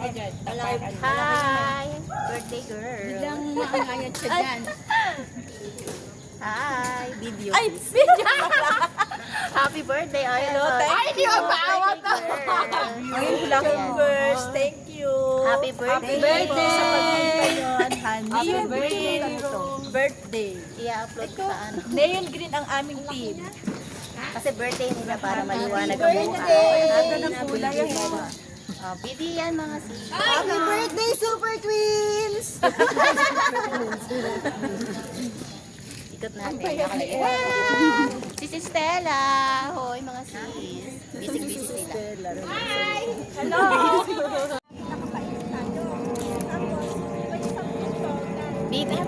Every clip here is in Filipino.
Hi! Birthday girl. Biglang maangayat siya dyan. Hi! Video. Ay, video pala. Happy birthday! Hello, thank Ay, di ba paawat na? Ayun, lucky first. Thank you. Happy birthday. Happy birthday sa pagpuntayon. Happy birthday, birthday. I-upload ko sa ano. Neon Green ang aming team. Kasi birthday nila para maliwanag ang mukha. Ganda ng kulay. Video yan mga sis. Happy birthday, Super Twins! Ikot natin. Si Sis Stella. Hoy mga sis. Busy-busy sila. Hello! Bibi.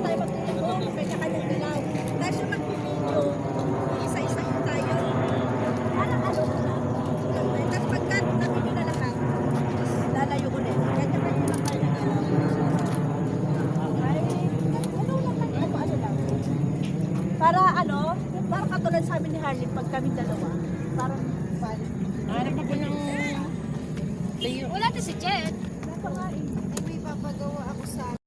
Para katulad sa amin ni Harley pag kami dalawa. Parang Harap ako ng... Wala to si Jet. napakain. May papagawa ako sa